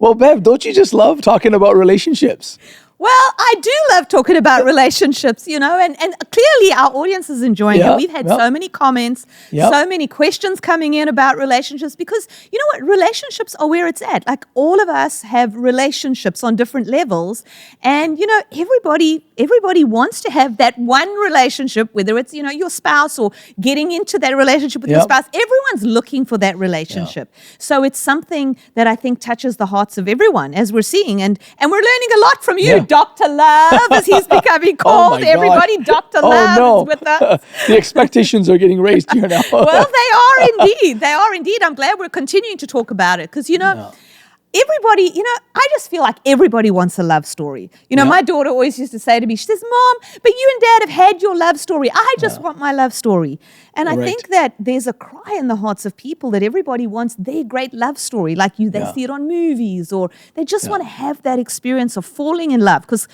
Well, Bev, don't you just love talking about relationships? Well, I do love talking about relationships, and clearly our audience is enjoying it. We've had so many comments, so many questions coming in about relationships because, you know what, relationships are where it's at. Like all of us have relationships on different levels and, everybody wants to have that one relationship, whether it's, your spouse or getting into that relationship with your spouse. Everyone's looking for that relationship. So it's something that I think touches the hearts of everyone as we're seeing and we're learning a lot from you. Dr. Love, as he's becoming called. Everybody, Dr. Love is with us. The expectations are getting raised here now. Well, they are indeed. They are indeed. I'm glad we're continuing to talk about it because, everybody, I just feel like everybody wants a love story. My daughter always used to say to me, she says, Mom, but you and Dad have had your love story. I just want my love story. And I think that there's a cry in the hearts of people that everybody wants their great love story. Like they see it on movies or they just want to have that experience of falling in love. Because,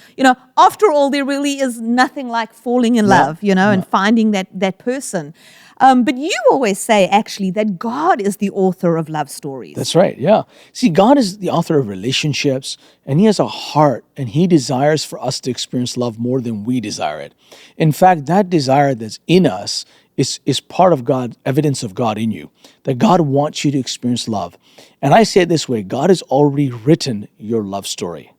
after all, there really is nothing like falling in love, and finding that person. But you always say, actually, that God is the author of love stories. That's right, yeah. See, God is the author of relationships, and He has a heart, and He desires for us to experience love more than we desire it. In fact, that desire that's in us is part of God, evidence of God in you, that God wants you to experience love. And I say it this way, God has already written your love story.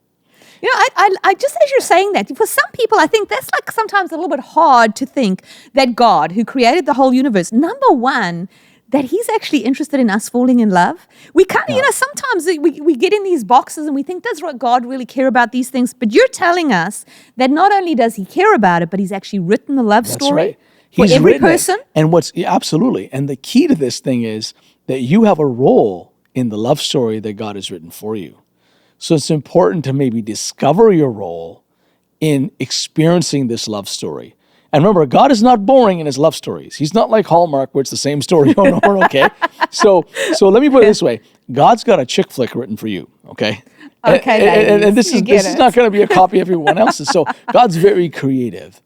I just as you're saying that, for some people, I think that's like sometimes a little bit hard to think that God, who created the whole universe, number one, that He's actually interested in us falling in love. We kind of, sometimes we get in these boxes and we think, does God really care about these things? But you're telling us that not only does He care about it, but He's actually written the love story right. for He's every person. And absolutely. And the key to this thing is that you have a role in the love story that God has written for you. So it's important to maybe discover your role in experiencing this love story. And remember, God is not boring in His love stories. He's not like Hallmark where it's the same story over and over, okay? So let me put it this way. God's got a chick flick written for you, okay? Okay, and this is not going to be a copy of everyone else's. So God's very creative.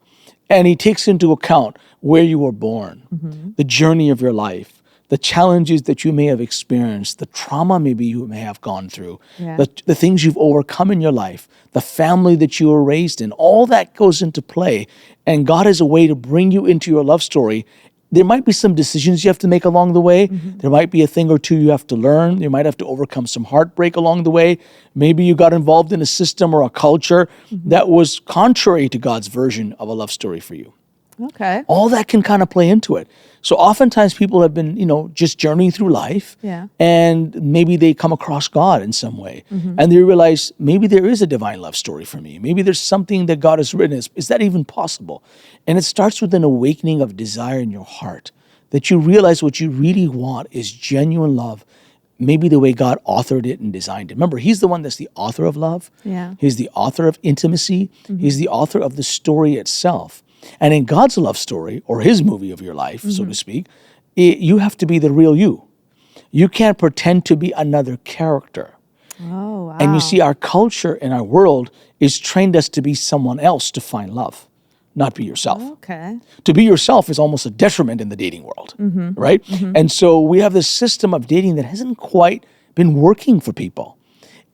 And He takes into account where you were born, the journey of your life, the challenges that you may have experienced, the trauma maybe you may have gone through, the things you've overcome in your life, the family that you were raised in, all that goes into play. And God has a way to bring you into your love story. There might be some decisions you have to make along the way. There might be a thing or two you have to learn. You might have to overcome some heartbreak along the way. Maybe you got involved in a system or a culture that was contrary to God's version of a love story for you. Okay. All that can kind of play into it. So oftentimes people have been, just journeying through life and maybe they come across God in some way and they realize maybe there is a divine love story for me. Maybe there's something that God has written. Is that even possible? And it starts with an awakening of desire in your heart, that you realize what you really want is genuine love, maybe the way God authored it and designed it. Remember, He's the one that's the author of love. Yeah. He's the author of intimacy. He's the author of the story itself. And in God's love story, or His movie of your life, so to speak, you have to be the real you. You can't pretend to be another character. Oh, wow. And you see, our culture and our world is trained us to be someone else to find love, not be yourself. Okay. To be yourself is almost a detriment in the dating world, right? And so we have this system of dating that hasn't quite been working for people.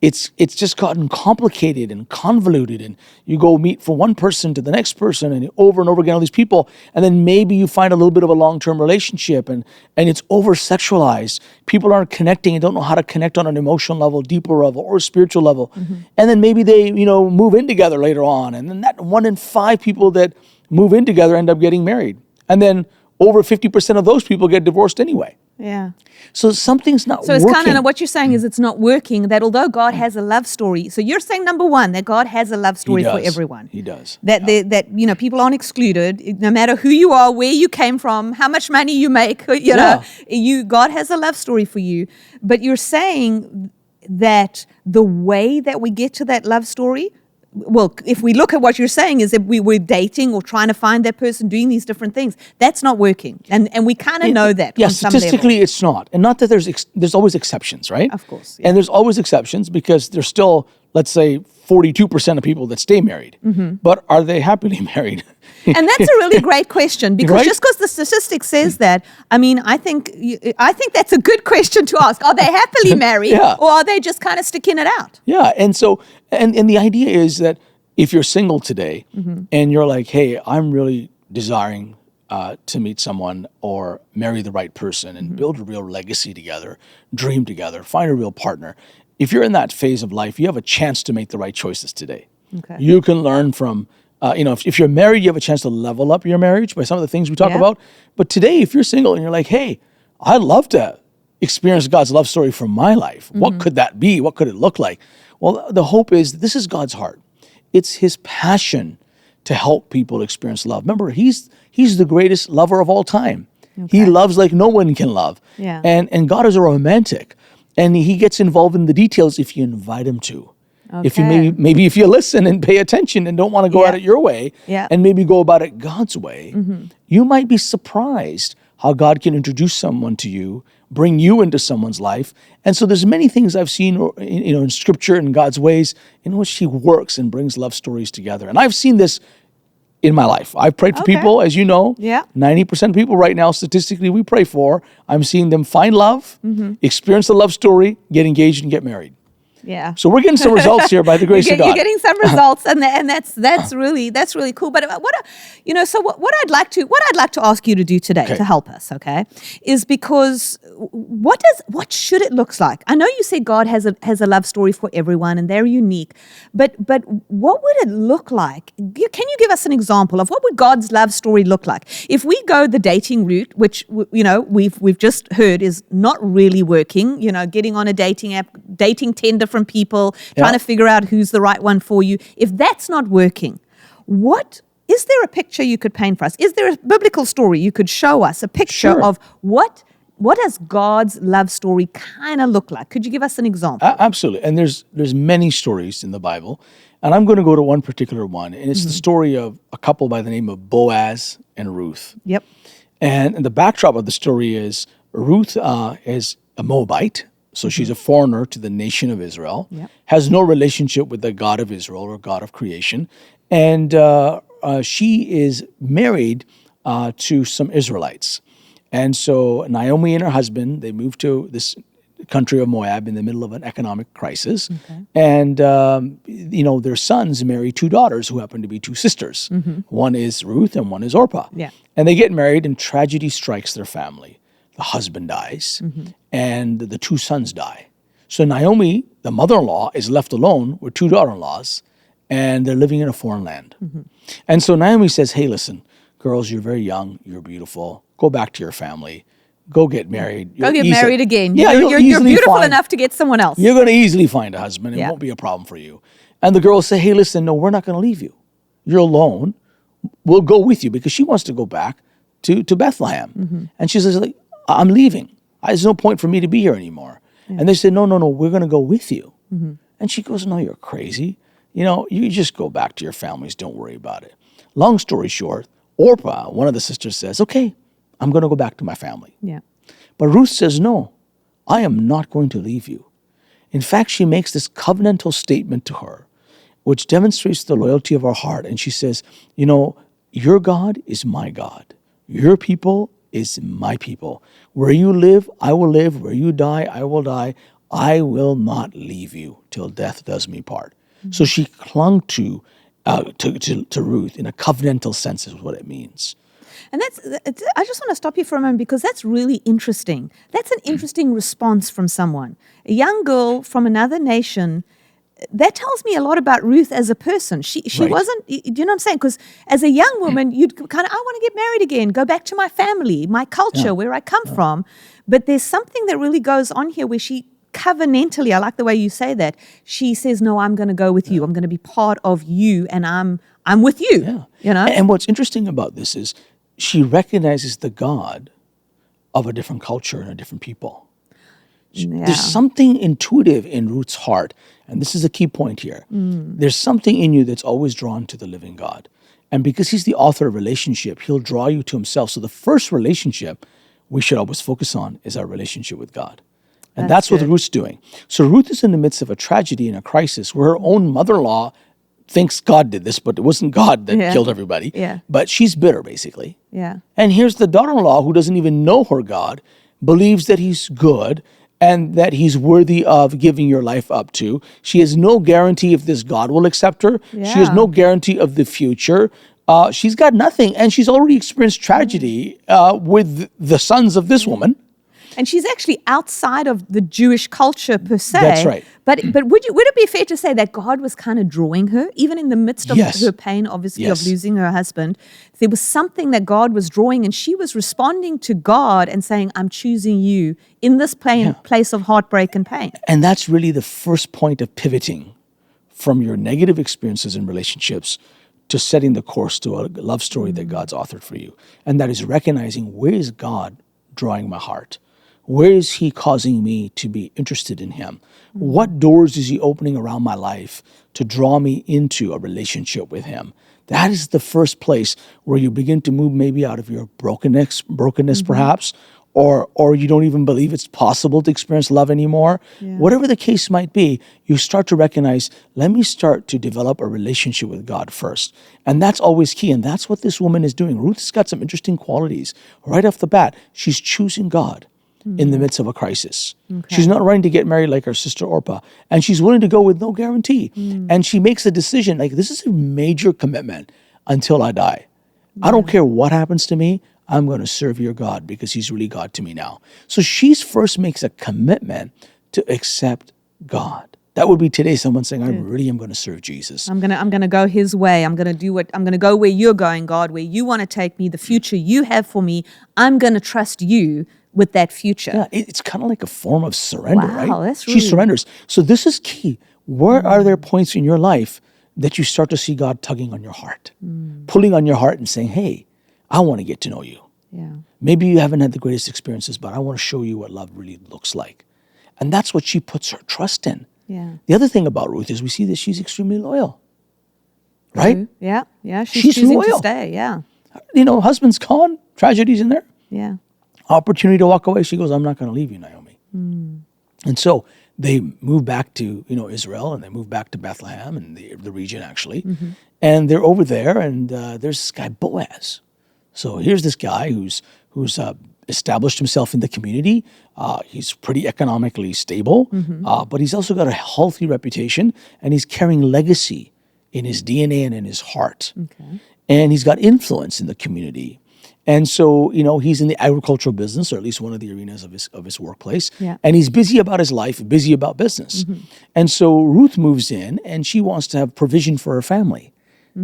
It's just gotten complicated and convoluted, and you go meet from one person to the next person and over again all these people, and then maybe you find a little bit of a long-term relationship and it's over-sexualized. People aren't connecting and don't know how to connect on an emotional level, deeper level, or spiritual level. And then maybe they, move in together later on, and then that 1 in 5 people that move in together end up getting married. And then over 50% of those people get divorced anyway. Yeah. So something's not working. So it's kind of what you're saying is it's not working, that although God has a love story, so you're saying number one, that God has a love story for everyone. He does. That people aren't excluded, no matter who you are, where you came from, how much money you make, God has a love story for you. But you're saying that the way that we get to that love story, well, if we look at what you're saying is that we're dating or trying to find that person doing these different things, that's not working. And we kind of know that. Yeah, statistically it's not. And not that there's always exceptions, right? Of course. Yeah. And there's always exceptions because there's still let's say, 42% of people that stay married. But are they happily married? And that's a really great question, because Right? just because the statistic says that, I mean, I think that's a good question to ask. Are they happily married, Yeah. or are they just kind of sticking it out? Yeah, and so, and the idea is that if you're single today and you're like, hey, I'm really desiring to meet someone or marry the right person and build a real legacy together, dream together, find a real partner. If you're in that phase of life, you have a chance to make the right choices today. Okay. You can learn from, if you're married, you have a chance to level up your marriage by some of the things we talk about. But today, if you're single and you're like, hey, I'd love to experience God's love story from my life. What could that be? What could it look like? Well, the hope is this is God's heart. It's his passion to help people experience love. Remember, he's the greatest lover of all time. Okay. He loves like no one can love. Yeah. And God is a romantic. And he gets involved in the details if you invite him to. Okay. If you maybe if you listen and pay attention and don't want to go at it your way, and maybe go about it God's way, you might be surprised how God can introduce someone to you, bring you into someone's life. And so there's many things I've seen, in Scripture and God's ways in which he works and brings love stories together. And I've seen this in my life. I've prayed for people, as you know. 90% of people right now, statistically, we pray for. I'm seeing them find love, experience a love story, get engaged, and get married. Yeah. So we're getting some results here by the grace of God. You're getting some results, and that's really cool. But what I'd like to ask you to do today to help us, is because what should it look like? I know you say God has a love story for everyone, and they're unique. But what would it look like? Can you give us an example of what would God's love story look like if we go the dating route, which we've just heard is not really working? Getting on a dating app, dating 10 different people, trying to figure out who's the right one for you. If that's not working, is there a picture you could paint for us? Is there a biblical story you could show us, a picture of what does God's love story kind of look like? Could you give us an example? Absolutely. And there's many stories in the Bible. And I'm going to go to one particular one. And it's the story of a couple by the name of Boaz and Ruth. Yep. And the backdrop of the story is Ruth is a Moabite. So she's a foreigner to the nation of Israel, has no relationship with the God of Israel or God of creation. And she is married to some Israelites. And so Naomi and her husband, they moved to this country of Moab in the middle of an economic crisis. Okay. And, their sons marry two daughters who happen to be two sisters. One is Ruth and one is Orpah. Yeah. And they get married and tragedy strikes their family. The husband dies, and the two sons die. So Naomi, the mother-in-law, is left alone with two daughter-in-laws, and they're living in a foreign land. And so Naomi says, hey, listen, girls, you're very young, you're beautiful, go back to your family, go get married. Go get married again. Yeah, you're beautiful enough to get someone else. You're going to easily find a husband. It won't be a problem for you. And the girls say, hey, listen, no, we're not going to leave you. You're alone. We'll go with you, because she wants to go back to Bethlehem. And she says, I'm leaving. There's no point for me to be here anymore. And they said, no, we're going to go with you. And she goes, no, you're crazy. You just go back to your families. Don't worry about it. Long story short, Orpah, one of the sisters, says, okay, I'm going to go back to my family. Yeah. But Ruth says, no, I am not going to leave you. In fact, she makes this covenantal statement to her, which demonstrates the loyalty of her heart. And she says, your God is my God. Your people is my people. Where you live, I will live. Where you die, I will die. I will not leave you till death does me part. So she clung to Ruth in a covenantal sense is what it means. And I just want to stop you for a moment, because that's really interesting. That's an interesting response from someone. A young girl from another nation. That tells me a lot about Ruth as a person. She wasn't, do you know what I'm saying? Because as a young woman, you'd kind of, I want to get married again, go back to my family, my culture, where I come from. But there's something that really goes on here where she covenantally, I like the way you say that, she says, no, I'm going to go with you. I'm going to be part of you, and I'm with you. Yeah. And what's interesting about this is she recognizes the God of a different culture and a different people. Yeah. There's something intuitive in Ruth's heart, and this is a key point here. There's something in you that's always drawn to the living God. And because he's the author of relationship, he'll draw you to himself. So the first relationship we should always focus on is our relationship with God. And that's what Ruth's doing. So Ruth is in the midst of a tragedy and a crisis where her own mother-in-law thinks God did this, but it wasn't God that killed everybody. Yeah. But she's bitter, basically. Yeah. And here's the daughter-in-law who doesn't even know her God, believes that he's good and that he's worthy of giving your life up to. She has no guarantee if this God will accept her. Yeah. She has no guarantee of the future. She's got nothing, and she's already experienced tragedy with the sons of this woman. And she's actually outside of the Jewish culture per se. That's right. But would it be fair to say that God was kind of drawing her, even in the midst of her pain, obviously, of losing her husband? There was something that God was drawing, and she was responding to God and saying, I'm choosing you in this place of heartbreak and pain. And that's really the first point of pivoting from your negative experiences in relationships to setting the course to a love story that God's authored for you. And that is recognizing, where is God drawing my heart? Where is he causing me to be interested in him? What doors is he opening around my life to draw me into a relationship with him? That is the first place where you begin to move maybe out of your brokenness perhaps, or you don't even believe it's possible to experience love anymore. Yeah. Whatever the case might be, you start to recognize, let me start to develop a relationship with God first. And that's always key. And that's what this woman is doing. Ruth's got some interesting qualities. Right off the bat, she's choosing God in the midst of a crisis. Okay. She's not running to get married like her sister Orpah. And she's willing to go with no guarantee. And she makes a decision, like, this is a major commitment until I die. I don't care what happens to me. I'm going to serve your God because he's really God to me now. So she first makes a commitment to accept God. That would be today someone saying, I really am going to serve Jesus. I'm going to go his way. I'm going to go where you're going, God, where you want to take me, the future you have for me. I'm going to trust you with that future. Yeah, it's kind of like a form of surrender, right? That's really... She surrenders. So this is key. Where are there points in your life that you start to see God tugging on your heart, pulling on your heart and saying, hey, I want to get to know you. Yeah. Maybe you haven't had the greatest experiences, but I want to show you what love really looks like. And that's what she puts her trust in. Yeah. The other thing about Ruth is we see that she's extremely loyal, right? Yeah. She's choosing loyal to stay, yeah. You know, husband's gone, tragedies in there. Yeah. Opportunity to walk away. She goes, I'm not going to leave you, Naomi. And so they move back to, Israel, and they move back to Bethlehem and the region, actually. And they're over there, and there's this guy, Boaz. So here's this guy who's established himself in the community. He's pretty economically stable, but he's also got a healthy reputation, and he's carrying legacy in his DNA and in his heart. Okay. And he's got influence in the community. And so, he's in the agricultural business, or at least one of the arenas of his workplace. Yeah. And he's busy about his life, busy about business. And so Ruth moves in, and she wants to have provision for her family.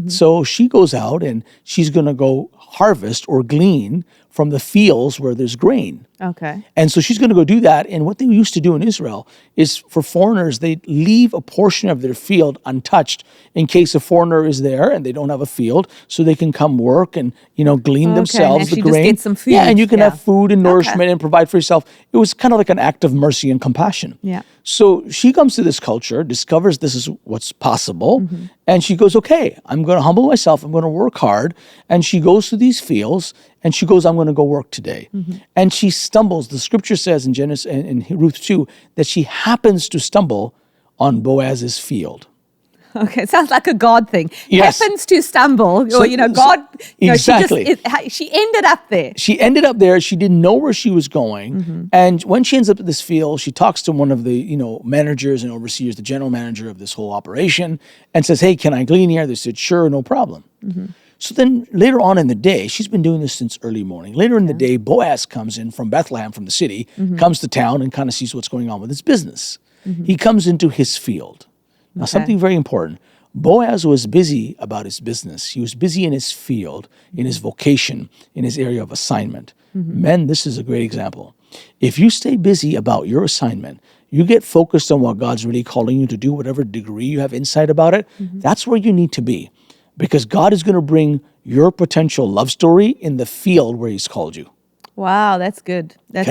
So she goes out, and she's going to go harvest or glean from the fields where there's grain. Okay. And so she's going to go do that. And what they used to do in Israel is, for foreigners, they leave a portion of their field untouched in case a foreigner is there and they don't have a field, so they can come work and, glean themselves the grain. Just get some food. Yeah, and you can have food and nourishment and provide for yourself. It was kind of like an act of mercy and compassion. Yeah. So she comes to this culture, discovers this is what's possible, and she goes, okay, I'm going to humble myself. I'm going to work hard. And she goes to these fields, and she goes, I'm going to go work today. And she stumbles. The scripture says in Genesis and in Ruth 2 that she happens to stumble on Boaz's field. Okay, it sounds like a God thing. Yes. Happens to stumble, or God. Exactly. She ended up there. She ended up there. She didn't know where she was going, and when she ends up at this field, she talks to one of the managers and overseers, the general manager of this whole operation, and says, "Hey, can I glean here?" They said, "Sure, no problem." So then later on in the day, she's been doing this since early morning. Later in the day, Boaz comes in from Bethlehem, from the city, comes to town and kind of sees what's going on with his business. He comes into his field. Now, something very important. Boaz was busy about his business. He was busy in his field, in his vocation, in his area of assignment. Men, this is a great example. If you stay busy about your assignment, you get focused on what God's really calling you to do, whatever degree you have insight about it, that's where you need to be. Because God is going to bring your potential love story in the field where he's called you. Wow, that's good. That's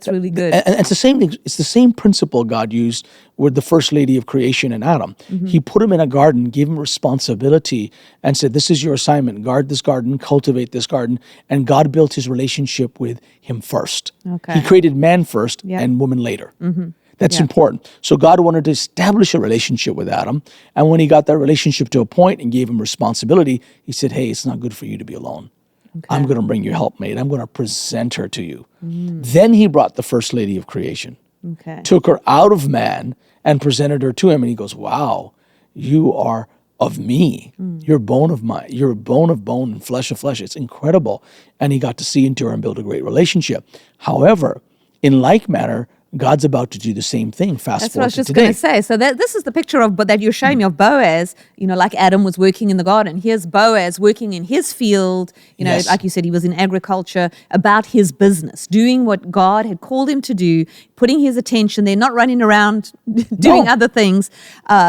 really good. And it's the same thing. It's the same principle God used with the first lady of creation and Adam. He put him in a garden, gave him responsibility, and said, "This is your assignment. Guard this garden, cultivate this garden." And God built his relationship with him first. Okay. He created man first and woman later. That's important. So God wanted to establish a relationship with Adam. And when he got that relationship to a point and gave him responsibility, he said, "Hey, it's not good for you to be alone. Okay. I'm going to bring your helpmate. I'm going to present her to you." Then he brought the first lady of creation, took her out of man and presented her to him. And he goes, "Wow, you are of me. You're bone of mine. You're a bone of bone and flesh of flesh." It's incredible. And he got to see into her and build a great relationship. However, in like manner, God's about to do the same thing. That's what I was just going to say. So this is the picture of that you're showing me of Boaz. Like Adam was working in the garden. Here's Boaz working in his field. Like you said, he was in agriculture, about his business, doing what God had called him to do, putting his attention there, not running around doing other things.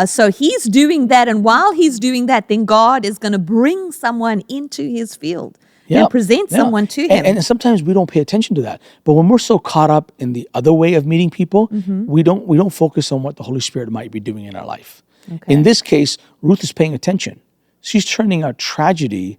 So he's doing that, and while he's doing that, then God is going to bring someone into his field. And present someone to him. And sometimes we don't pay attention to that. But when we're so caught up in the other way of meeting people, we don't focus on what the Holy Spirit might be doing in our life. Okay. In this case, Ruth is paying attention. She's turning a tragedy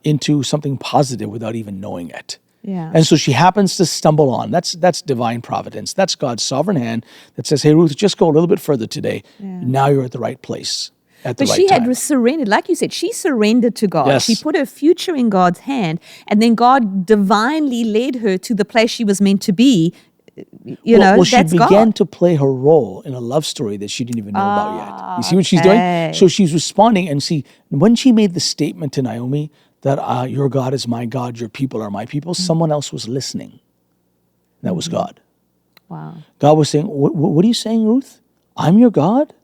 into something positive without even knowing it. Yeah. And so she happens to stumble on. That's divine providence. That's God's sovereign hand that says, "Hey, Ruth, just go a little bit further today. Yeah. Now you're at the right place." But she had surrendered, like you said, she surrendered to God. Yes. She put her future in God's hand, and then God divinely led her to the place she was meant to be. She began to play her role in a love story that she didn't even know about yet. You see what she's doing? So she's responding, and see, when she made the statement to Naomi that your God is my God, your people are my people, someone else was listening. That was God. Wow. God was saying, what are you saying, Ruth? I'm your God?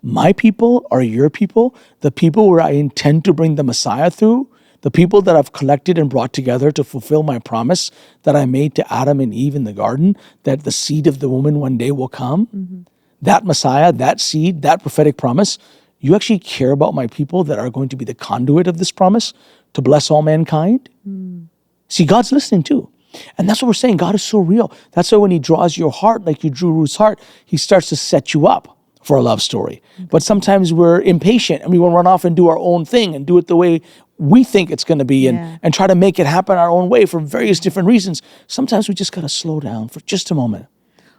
My people are your people, the people where I intend to bring the Messiah through, the people that I've collected and brought together to fulfill my promise that I made to Adam and Eve in the garden, that the seed of the woman one day will come. That Messiah, that seed, that prophetic promise, you actually care about my people that are going to be the conduit of this promise to bless all mankind? See, God's listening too. And that's what we're saying. God is so real. That's why when he draws your heart, like you drew Ruth's heart, he starts to set you up for a love story. But sometimes we're impatient and we want to run off and do our own thing and do it the way we think it's going to be and try to make it happen our own way for various different reasons. Sometimes we just got to slow down for just a moment.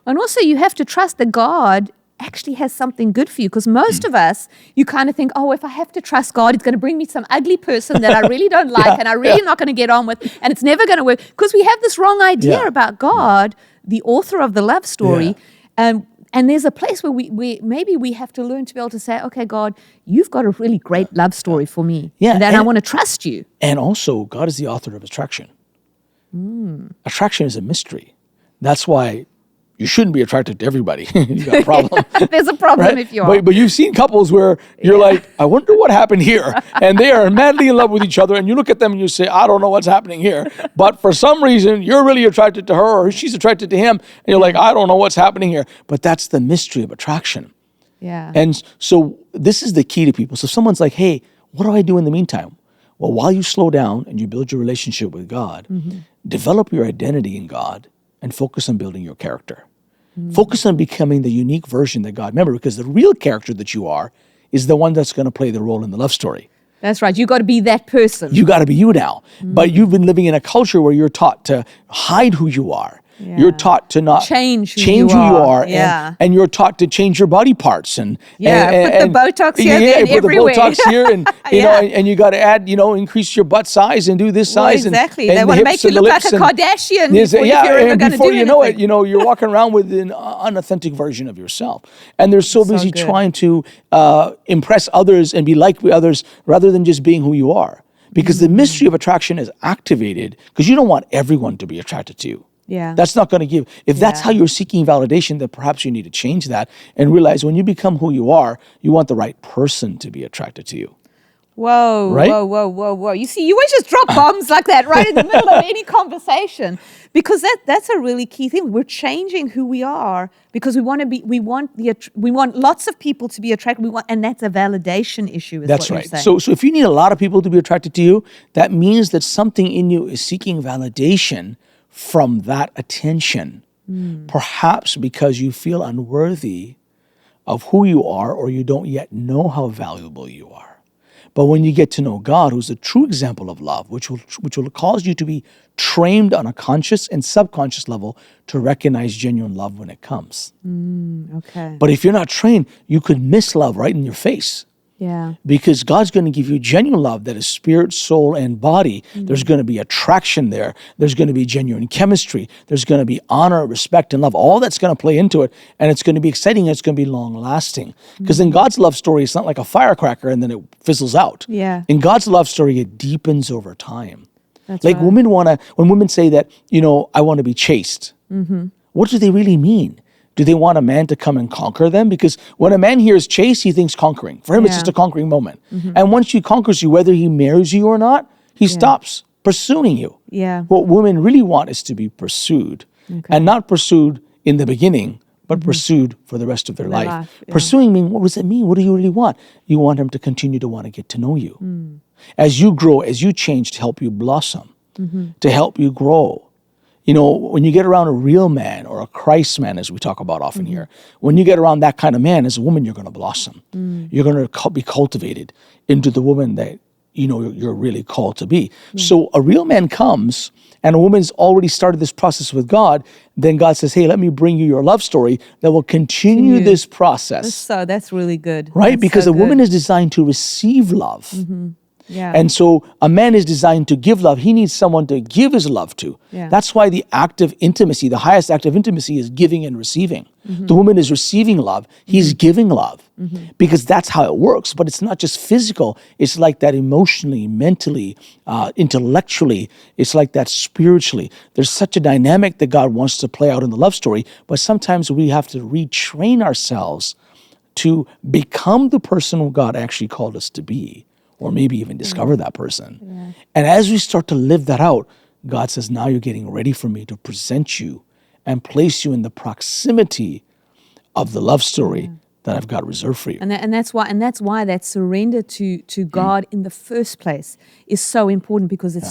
And also you have to trust that God actually has something good for you, because most of us, you kind of think, if I have to trust God, it's going to bring me some ugly person that I really don't like and I'm really not going to get on with, and it's never going to work, because we have this wrong idea about God, the author of the love story. And there's a place where we have to learn to be able to say, okay, God, you've got a really great love story for me. And I want to trust you. And also, God is the author of attraction. Attraction is a mystery. That's why you shouldn't be attracted to everybody. You got a problem. There's a problem, right? If you are. But you've seen couples where you're like, I wonder what happened here. And they are madly in love with each other. And you look at them and you say, I don't know what's happening here. But for some reason, you're really attracted to her or she's attracted to him. And you're like, I don't know what's happening here. But that's the mystery of attraction. Yeah. And so this is the key to people. So someone's like, hey, what do I do in the meantime? Well, while you slow down and you build your relationship with God, develop your identity in God and focus on building your character. Focus on becoming the unique version that God, remember, because the real character that you are is the one that's going to play the role in the love story. That's right. You got to be that person. You got to be you now. But you've been living in a culture where you're taught to hide who you are. Yeah. You're taught to not change who you are. And you're taught to change your body parts and put the Botox here and everywhere. The Botox here and and you got to add, increase your butt size and do this size. Exactly. And they want to make you look like a Kardashian before you know it, you're walking around with an unauthentic version of yourself. And they're so busy trying to impress others and be liked by others rather than just being who you are. Because the mystery of attraction is activated because you don't want everyone to be attracted to you. Yeah. That's not going to give. If that's how you're seeking validation, then perhaps you need to change that and realize when you become who you are, you want the right person to be attracted to you. Whoa, right? whoa. You see, you always just drop bombs like that right in the middle of any conversation, because that's a really key thing. We're changing who we are because we want lots of people to be attracted. And that's a validation issue. That's right. So if you need a lot of people to be attracted to you, that means that something in you is seeking validation from that attention, perhaps because you feel unworthy of who you are or you don't yet know how valuable you are. But when you get to know God, who's the true example of love, which will cause you to be trained on a conscious and subconscious level to recognize genuine love when it comes. Okay. But if you're not trained, you could miss love right in your face. Yeah. Because God's going to give you genuine love that is spirit, soul, and body. There's going to be attraction there. There's going to be genuine chemistry. There's going to be honor, respect, and love. All that's going to play into it. And it's going to be exciting. And it's going to be long-lasting. Because in God's love story, it's not like a firecracker and then it fizzles out. Yeah. In God's love story, it deepens over time. That's like right. when women say that, I want to be chaste, what do they really mean? Do they want a man to come and conquer them? Because when a man hears chase, he thinks conquering. For him, it's just a conquering moment. And once he conquers you, whether he marries you or not, he stops pursuing you. Yeah. What women really want is to be pursued. And not pursued in the beginning, but pursued for the rest of their life. Pursuing means, what does it mean? What do you really want? You want him to continue to want to get to know you. As you grow, as you change, to help you blossom, to help you grow. When you get around a real man or a Christ man, as we talk about often here, when you get around that kind of man, as a woman, you're going to blossom. You're going to be cultivated into the woman that you're really called to be. So a real man comes, and a woman's already started this process with God. Then God says, "Hey, let me bring you your love story that will continue this process." So that's really good, right? That's Because so a woman is designed to receive love. Yeah. And so a man is designed to give love. He needs someone to give his love to. Yeah. That's why the act of intimacy, the highest act of intimacy, is giving and receiving. The woman is receiving love. He's giving love. Because that's how it works. But it's not just physical. It's like that emotionally, mentally, intellectually. It's like that spiritually. There's such a dynamic that God wants to play out in the love story. But sometimes we have to retrain ourselves to become the person who God actually called us to be. Or maybe even discover that person. And as we start to live that out, God says, now you're getting ready for me to present you and place you in the proximity of the love story that I've got reserved for you. And that's why that surrender to God in the first place is so important, because it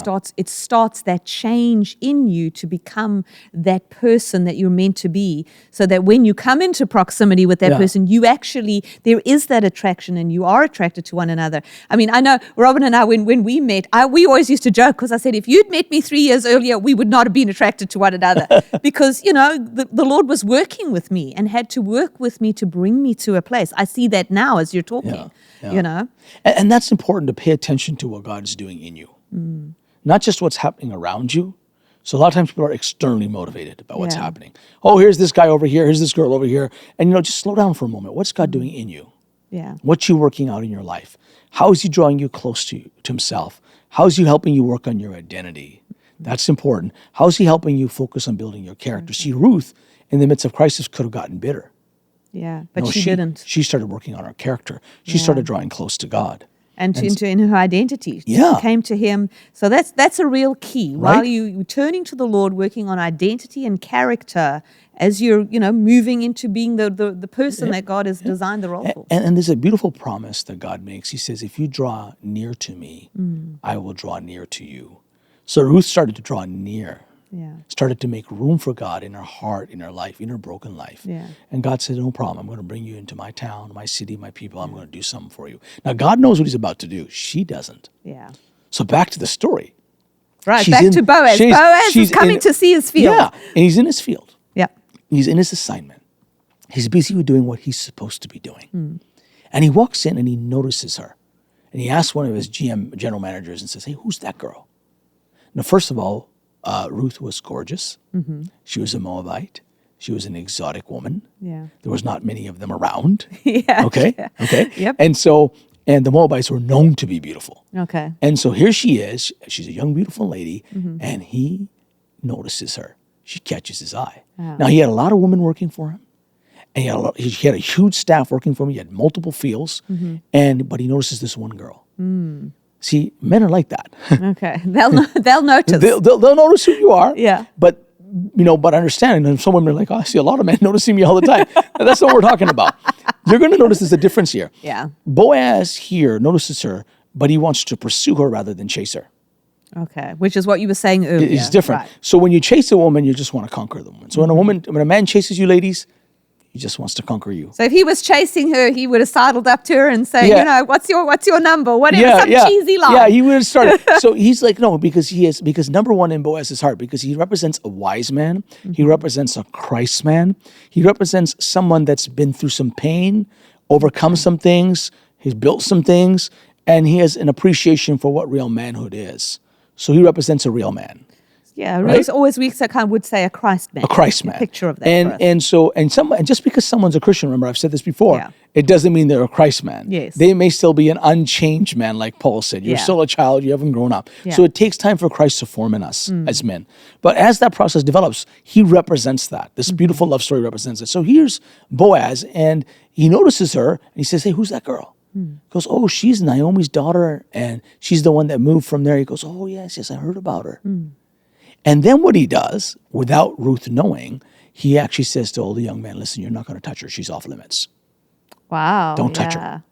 starts that change in you to become that person that you're meant to be, so that when you come into proximity with that person, you actually, there is that attraction and you are attracted to one another. I mean, I know Robin and I, when we met, we always used to joke, because I said, if you'd met me 3 years earlier, we would not have been attracted to one another because, the Lord was working with me and had to work with me to bring me to a place. I see that now as you're talking, And that's important, to pay attention to what God is doing in you. Not just what's happening around you. So a lot of times people are externally motivated by what's happening. Oh, here's this guy over here. Here's this girl over here. And, just slow down for a moment. What's God doing in you? Yeah. What's you working out in your life? How is he drawing you close to himself? How is he helping you work on your identity? That's important. How is he helping you focus on building your character? See, Ruth, in the midst of crisis, could have gotten bitter. Yeah, but she didn't. She started working on her character. She started drawing close to God. And in her identity. Yeah. She came to him. So that's a real key. Right? While you're turning to the Lord, working on identity and character, as you're, moving into being the person that God has designed the role for. And there's a beautiful promise that God makes. He says, if you draw near to me, I will draw near to you. So Ruth started to draw near. Yeah. Started to make room for God in her heart, in her life, in her broken life. Yeah. And God said, no problem. I'm going to bring you into my town, my city, my people. I'm going to do something for you. Now, God knows what he's about to do. She doesn't. Yeah. So back to the story. Right, back to Boaz. Boaz is coming to see his field. Yeah, and he's in his field. Yeah. He's in his assignment. He's busy with doing what he's supposed to be doing. And he walks in and he notices her. And he asks one of his general managers and says, hey, who's that girl? Now, first of all, Ruth was gorgeous. She was a Moabite. She was an exotic woman. Yeah. There was not many of them around. Yeah. Okay. Yeah. Okay. Yep. And the Moabites were known to be beautiful. Okay. And so here she is. She's a young, beautiful lady, and he notices her. She catches his eye. Oh. Now, he had a lot of women working for him, and he had a huge staff working for him. He had multiple fields, but he notices this one girl. See, men are like that. Okay, they'll notice. They'll notice who you are. Yeah. But understanding, and some women are like, oh, I see a lot of men noticing me all the time. That's what we're talking about. You're going to notice there's a difference here. Yeah. Boaz here notices her, but he wants to pursue her rather than chase her. Okay, which is what you were saying earlier. It's different. Right. So when you chase a woman, you just want to conquer the woman. So when a man chases you, ladies, he just wants to conquer you. So if he was chasing her, he would have sidled up to her and say, what's your number? Whatever, cheesy line. Yeah, he would have started. So he's like, no, because number one in Boaz's heart, because he represents a wise man. He represents a Christ man. He represents someone that's been through some pain, overcome some things, he's built some things, and he has an appreciation for what real manhood is. So he represents a real man. Yeah, right? Always we would say a Christ man. A Christ man. A picture of that. And just because someone's a Christian, remember I've said this before, it doesn't mean they're a Christ man. Yes. They may still be an unchanged man, like Paul said. You're still a child, you haven't grown up. Yeah. So it takes time for Christ to form in us as men. But as that process develops, he represents that. This beautiful love story represents it. So here's Boaz, and he notices her, and he says, hey, who's that girl? He goes, oh, she's Naomi's daughter, and she's the one that moved from there. He goes, oh, yes, I heard about her. And then what he does, without Ruth knowing, he actually says to all the young men, listen, you're not going to touch her. She's off limits. Wow. Don't touch her.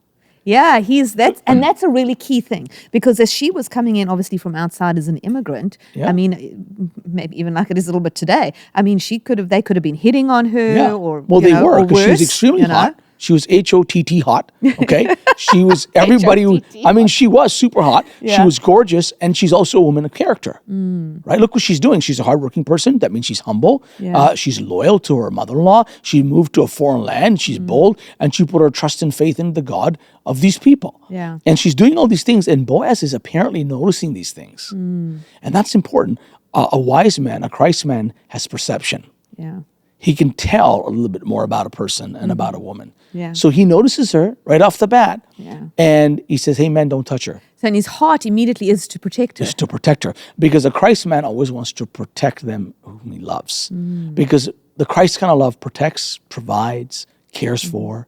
Yeah, that's a really key thing, because as she was coming in, obviously from outside as an immigrant, I mean, maybe even like it is a little bit today. I mean, they could have been hitting on her, or they were, because she was extremely hot. She was HOTT hot, okay? She was she was super hot. Yeah. She was gorgeous, and she's also a woman of character, right? Look what she's doing. She's a hardworking person. That means she's humble. Yeah. She's loyal to her mother-in-law. She moved to a foreign land. She's bold, and she put her trust and faith in the God of these people. Yeah. And she's doing all these things, and Boaz is apparently noticing these things. And that's important. A wise man, a Christ man, has perception. Yeah. He can tell a little bit more about a person and about a woman. Yeah. So he notices her right off the bat, yeah. and he says, hey, man, don't touch her. So in his heart immediately is to protect her. Is to protect her. Because a Christ man always wants to protect them whom he loves. Because the Christ kind of love protects, provides, cares for,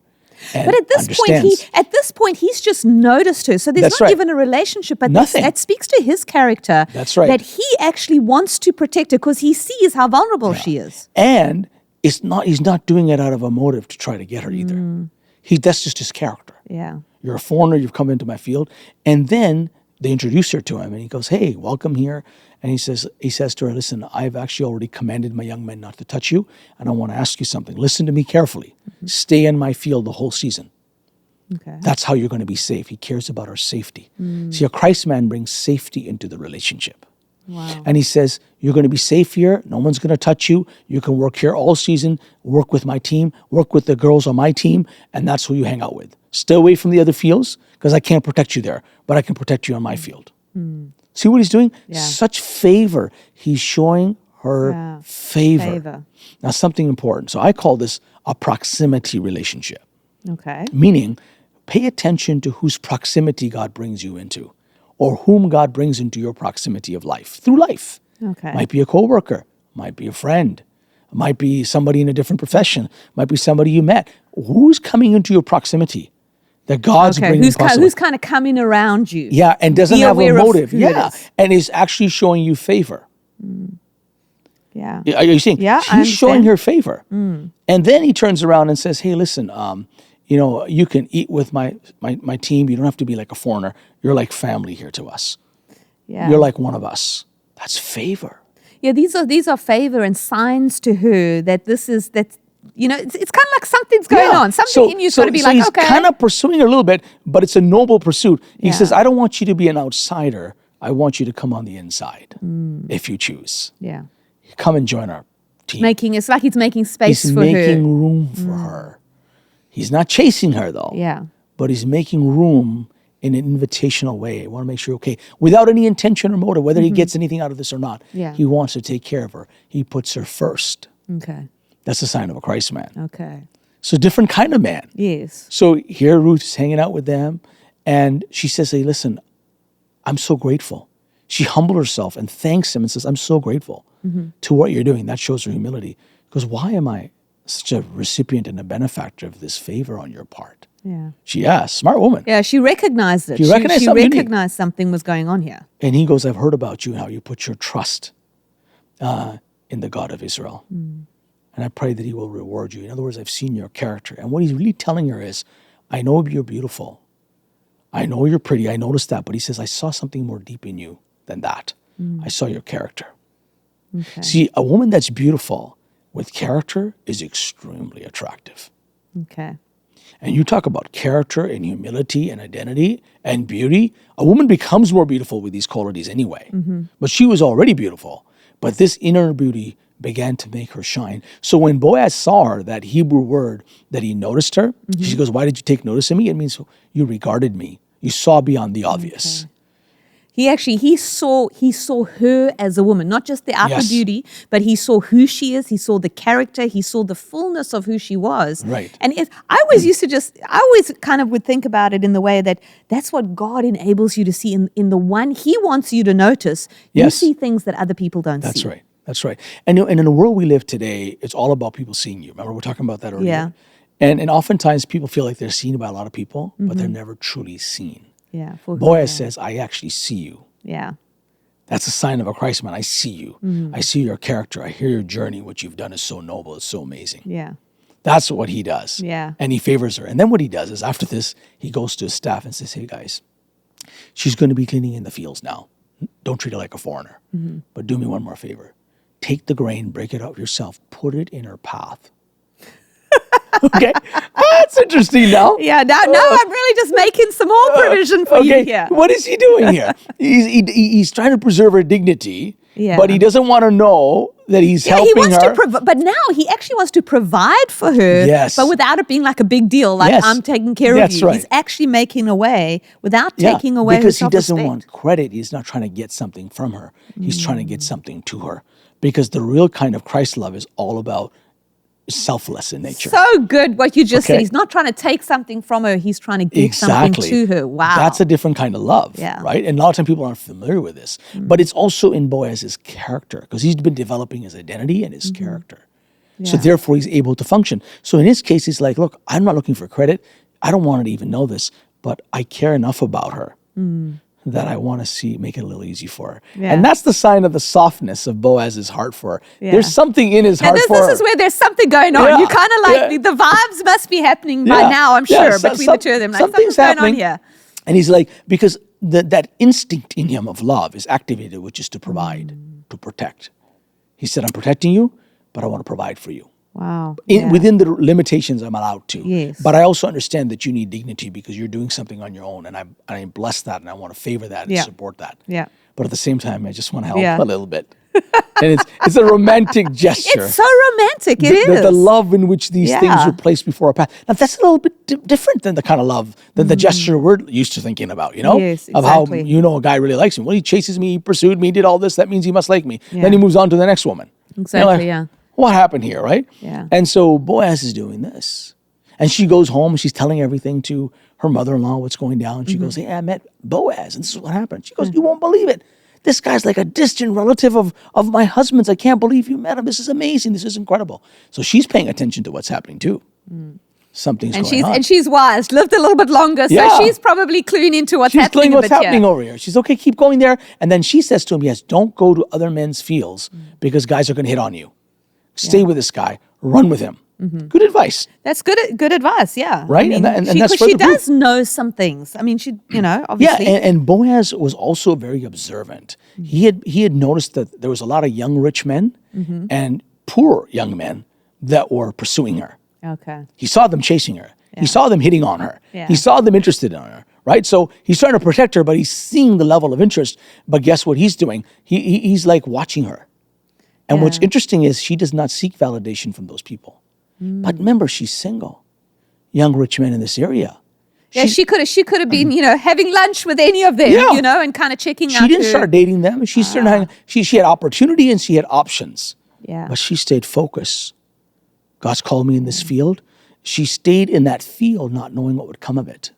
and but at this point, he's just noticed her. So there's not even a relationship, but that speaks to his character. That's right. That he actually wants to protect her because he sees how vulnerable she is. And he's not doing it out of a motive to try to get her either. That's just his character. Yeah. You're a foreigner, you've come into my field. And then they introduce her to him, and he goes, hey, welcome here. And he says to her, listen, I've actually already commanded my young men not to touch you, and I want to ask you something. Listen to me carefully. Stay in my field the whole season. Okay. That's how you're going to be safe. He cares about our safety. See, a Christ man brings safety into the relationship. Wow. And he says, you're going to be safe here. No one's going to touch you. You can work here all season, work with my team, work with the girls on my team, and that's who you hang out with. Stay away from the other fields because I can't protect you there, but I can protect you on my field. See what he's doing? Yeah. Such favor. He's showing her favor. Now, something important. So I call this a proximity relationship. Okay. Meaning, pay attention to whose proximity God brings you into, or whom God brings into your proximity of life, through life. Okay. Might be a coworker, might be a friend, might be somebody in a different profession, might be somebody you met. Who's coming into your proximity that God's bringing who's kind of coming around you? Yeah, and doesn't have a motive. Yeah, and is actually showing you favor. Yeah. Are you seeing? Yeah, he's showing her favor. And then he turns around and says, hey, listen, you can eat with my team. You don't have to be like a foreigner. You're like family here to us. Yeah. You're like one of us. That's favor. Yeah, these are favor and signs to her that this is that. It's kind of like something's going on. Something in you's got to be like, he's kind of pursuing her a little bit, but it's a noble pursuit. He says, I don't want you to be an outsider. I want you to come on the inside if you choose. Yeah. Come and join our team. It's like he's making space for her. He's making room for her. He's not chasing her, though. Yeah. But he's making room in an invitational way. I want to make sure, without any intention or motive, whether he gets anything out of this or not, he wants to take care of her. He puts her first. Okay. That's a sign of a Christ man. Okay. So different kind of man. Yes. So here Ruth is hanging out with them, and she says, hey, listen, I'm so grateful. She humbled herself and thanks him and says, I'm so grateful to what you're doing. That shows her humility. Because why am I such a recipient and a benefactor of this favor on your part? Yeah. Smart woman. Yeah, she recognized it. She recognized something was going on here. And he goes, I've heard about you and how you put your trust in the God of Israel. And I pray that he will reward you. In other words, I've seen your character. And what he's really telling her is, I know you're beautiful. I know you're pretty. I noticed that. But he says, I saw something more deep in you than that. I saw your character. Okay. See, a woman that's beautiful with character is extremely attractive. Okay. And you talk about character and humility and identity and beauty. A woman becomes more beautiful with these qualities anyway. But she was already beautiful. But this inner beauty began to make her shine. So when Boaz saw her, that Hebrew word that he noticed her, she goes, why did you take notice of me? It means you regarded me. You saw beyond the obvious. Okay. He saw her as a woman, not just the outer beauty, but he saw who she is. He saw the character. He saw the fullness of who she was. Right. And I always kind of would think about it in the way that that's what God enables you to see in the one He wants you to notice. You see things that other people don't see. That's right. That's right. And in the world we live today, it's all about people seeing you. Remember, we're talking about that earlier. Yeah. And oftentimes people feel like they're seen by a lot of people, but they're never truly seen. Yeah. Boaz says, I actually see you. Yeah. That's a sign of a Christ man. I see you. I see your character. I hear your journey. What you've done is so noble. It's so amazing. Yeah. That's what he does. Yeah. And he favors her. And then what he does is after this, he goes to his staff and says, hey guys, she's going to be cleaning in the fields now. Don't treat her like a foreigner. But do me one more favor. Take the grain, break it up yourself, put it in her path. Okay, that's interesting now. Yeah, now I'm really just making some more provision for you here. What is he doing here? He's trying to preserve her dignity, Yeah. but he doesn't want to know that he's helping he wants her. but now he actually wants to provide for her, Yes. but without it being like a big deal, like Yes. I'm taking care That's of you. right. He's actually making a way without taking away because her he doesn't self-respect. want credit. He's not trying to get something from her. He's trying to get something to her. Because the real kind of Christ love is all about selfless in nature. So good what you just said. Okay. He's not trying to take something from her. He's trying to give something to her. Wow. That's a different kind of love, Yeah. right? And a lot of times people aren't familiar with this. But it's also in Boaz's character because he's been developing his identity and his character. So therefore he's able to function. So in his case, he's like, look, I'm not looking for credit. I don't want her to even know this, but I care enough about her that I want to make it a little easy for her. Yeah. And that's the sign of the softness of Boaz's heart for her. Yeah. There's something in his heart for her. This is where there's something going on. Yeah. You kind of like, the vibes must be happening by now, I'm sure, between the two of them. Like something's going on here. And he's like, because that instinct in him of love is activated, which is to provide, to protect. He said, I'm protecting you, but I want to provide for you. Wow. Within the limitations I'm allowed to. Yes. But I also understand that you need dignity because you're doing something on your own. And I bless that and I want to favor that and support that. Yeah. But at the same time, I just want to help a little bit. And it's a romantic gesture. It's so romantic. It is. The love in which these things were placed before our path. Now, that's a little bit different than the kind of love, than the gesture we're used to thinking about, Yes, Of how, a guy really likes me. Well, he chases me, he pursued me, did all this. That means he must like me. Yeah. Then he moves on to the next woman. Exactly, yeah. What happened here, right? Yeah. And so Boaz is doing this. And she goes home and she's telling everything to her mother-in-law, what's going down. She goes, hey, I met Boaz and this is what happened. She goes, you won't believe it. This guy's like a distant relative of my husband's. I can't believe you met him. This is amazing. This is incredible. So she's paying attention to what's happening too. Something's going on. And she's wise, lived a little bit longer, so she's probably cluing into what's happening. She's cluing what's happening over here. She's okay, keep going there. And then she says to him, yes, don't go to other men's fields because guys are going to hit on you. Stay with this guy. Run with him. Good advice. That's good advice, yeah. Right? I mean, and because she does know some things. I mean, she, obviously. Yeah, and Boaz was also very observant. He had noticed that there was a lot of young rich men and poor young men that were pursuing her. Okay. He saw them chasing her. Yeah. He saw them hitting on her. Yeah. He saw them interested in her, right? So he's trying to protect her, but he's seeing the level of interest. But guess what he's doing? He's like watching her. And what's interesting is she does not seek validation from those people. But remember, she's single. Young rich men in this area. Yeah, she could have been, having lunch with any of them, and kind of checking out. She didn't start dating them. She had opportunity and she had options. Yeah. But she stayed focused. God's called me in this field. She stayed in that field not knowing what would come of it.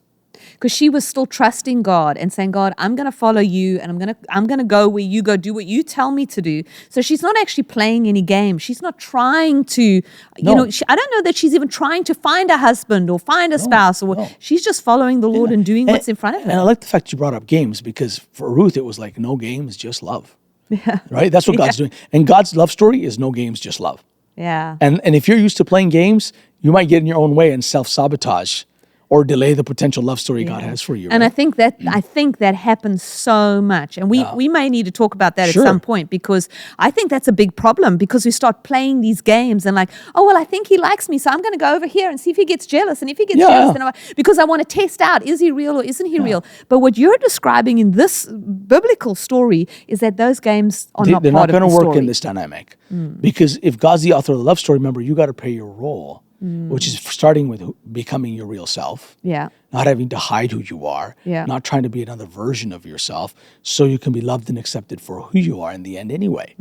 Because she was still trusting God and saying, God, I'm going to follow you and I'm going to go where you go, do what you tell me to do. So she's not actually playing any game. She's not trying to, I don't know that she's even trying to find a husband or find a spouse. She's just following the Lord and doing what's in front of her. And I like the fact you brought up games because for Ruth, it was like no games, just love. Yeah. Right? That's what God's doing. And God's love story is no games, just love. Yeah. And if you're used to playing games, you might get in your own way and self-sabotage or delay the potential love story God has for you. And right? I think that happens so much. And we may need to talk about that Sure. at some point, because I think that's a big problem, because we start playing these games and like, oh, well, I think he likes me, so I'm going to go over here and see if he gets jealous. And if he gets jealous, then because I want to test out, is he real or isn't he real? But what you're describing in this biblical story is that those games are not part of the story. They're not going to work in this dynamic. Because if God's the author of the love story, remember, you got to play your role. Which is starting with becoming your real self. Yeah. Not having to hide who you are. Yeah. Not trying to be another version of yourself, so you can be loved and accepted for who you are in the end anyway.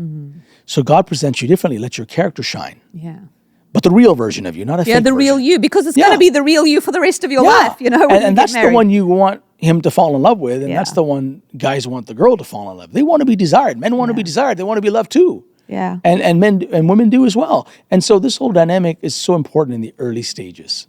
So God presents you differently. Let your character shine. Yeah. But the real version of you, not a fake the real version. you, because it's going to be the real you for the rest of your life, when and that's married. the one you want him to fall in love with, and that's the one guys want the girl to fall in love. They want to be desired. Men want to be desired. They want to be loved too. Yeah. And men and women do as well. And so this whole dynamic is so important in the early stages.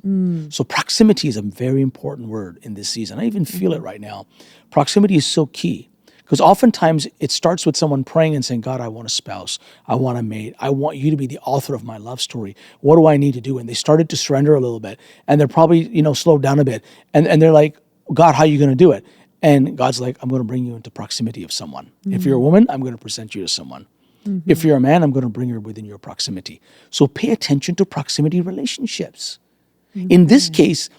So proximity is a very important word in this season. I even feel it right now. Proximity is so key, because oftentimes it starts with someone praying and saying, God, I want a spouse. I want a mate. I want you to be the author of my love story. What do I need to do? And they started to surrender a little bit, and they're probably, slowed down a bit. And they're like, God, how are you going to do it? And God's like, I'm going to bring you into proximity of someone. If you're a woman, I'm going to present you to someone. If you're a man, I'm going to bring her within your proximity. So pay attention to proximity relationships. In this case,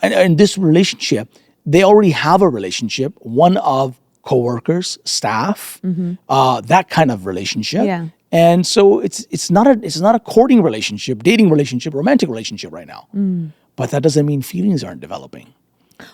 in this relationship, they already have a relationship, one of coworkers, staff, that kind of relationship. Yeah. And so it's not a courting relationship, dating relationship, romantic relationship right now. But that doesn't mean feelings aren't developing.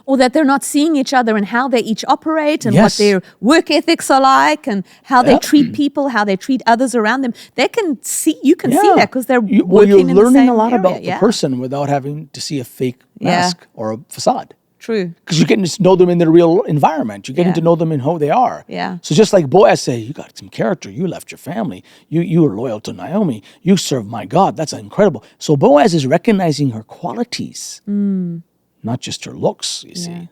Or that they're not seeing each other and how they each operate and what their work ethics are like and how they treat people, how they treat others around them. You can see that because they're working in the same area. You're learning a lot about the person without having to see a fake mask or a facade. True. Because you're getting to know them in their real environment. You're getting to know them in who they are. Yeah. So just like Boaz said, you got some character. You left your family. You were loyal to Naomi. You serve my God. That's incredible. So Boaz is recognizing her qualities. Not just her looks, you see.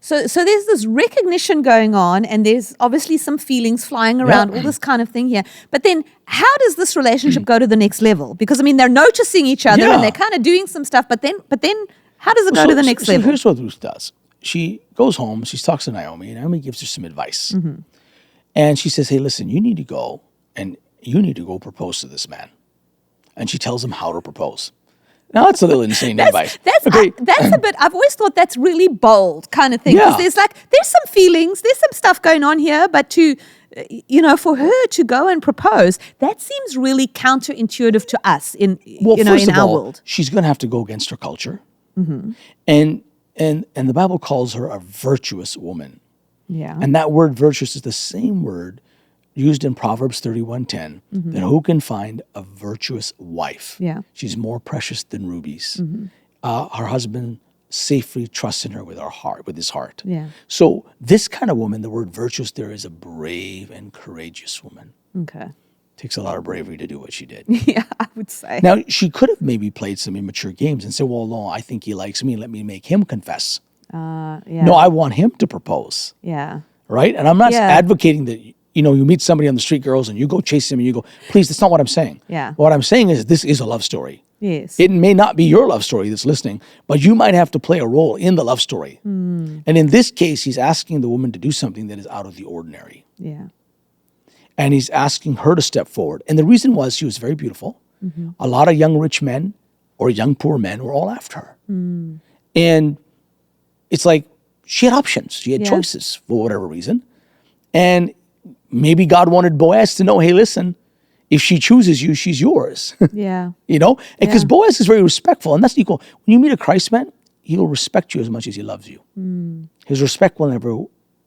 So there's this recognition going on, and there's obviously some feelings flying around, all this kind of thing here. But then how does this relationship go to the next level? Because, they're noticing each other and they're kind of doing some stuff, but then how does it go to the next level? So here's what Ruth does. She goes home, she talks to Naomi, and Naomi gives her some advice. And she says, hey, listen, you need to go propose to this man. And she tells him how to propose. Now, that's a little insane advice. That's a bit, I've always thought that's really bold kind of thing. Because there's some feelings, there's some stuff going on here, but for her to go and propose, that seems really counterintuitive to us in our world. She's going to have to go against her culture. And the Bible calls her a virtuous woman. Yeah. And that word virtuous is the same word used in Proverbs 31:10, that who can find a virtuous wife? Yeah. She's more precious than rubies. Her husband safely trusts in her with his heart. Yeah. So this kind of woman, the word virtuous there is a brave and courageous woman. Okay. Takes a lot of bravery to do what she did. Yeah, I would say. Now, she could have maybe played some immature games and said, well, no, I think he likes me. Let me make him confess. No, I want him to propose. Yeah. Right? And I'm not advocating that you meet somebody on the street, girls, and you go chase him and you go, please, that's not what I'm saying. Yeah. What I'm saying is this is a love story. Yes. It may not be your love story that's listening, but you might have to play a role in the love story. And in this case, he's asking the woman to do something that is out of the ordinary. Yeah. And he's asking her to step forward. And the reason was she was very beautiful. A lot of young rich men or young poor men were all after her. And it's like she had options. She had choices for whatever reason. And maybe God wanted Boaz to know, hey, listen, if she chooses you, she's yours. Yeah. Because Boaz is very respectful, and that's equal. When you meet a Christ man, he'll respect you as much as he loves you. His respect will never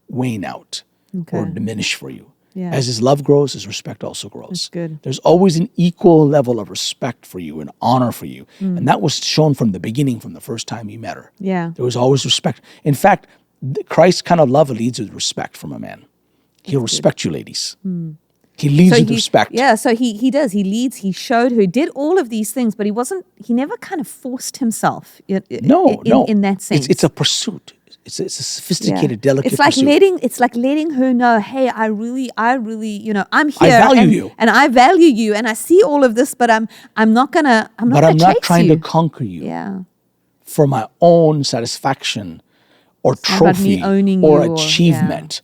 wane out or diminish for you. Yeah. As his love grows, his respect also grows. That's good. There's always an equal level of respect for you and honor for you. And that was shown from the beginning, from the first time you met her. Yeah. There was always respect. In fact, Christ's kind of love leads with respect from a man. He'll respect you, ladies. He leads with respect. Yeah, so he does. He leads, he showed her, did all of these things, but he never kind of forced himself in that sense. It's a pursuit. It's a sophisticated, delicate pursuit. It's like letting her know, hey, I really, I'm here. I value you. And I value you, and I see all of this, but I'm not gonna I'm not trying to conquer you. Yeah. for my own satisfaction or trophy or achievement.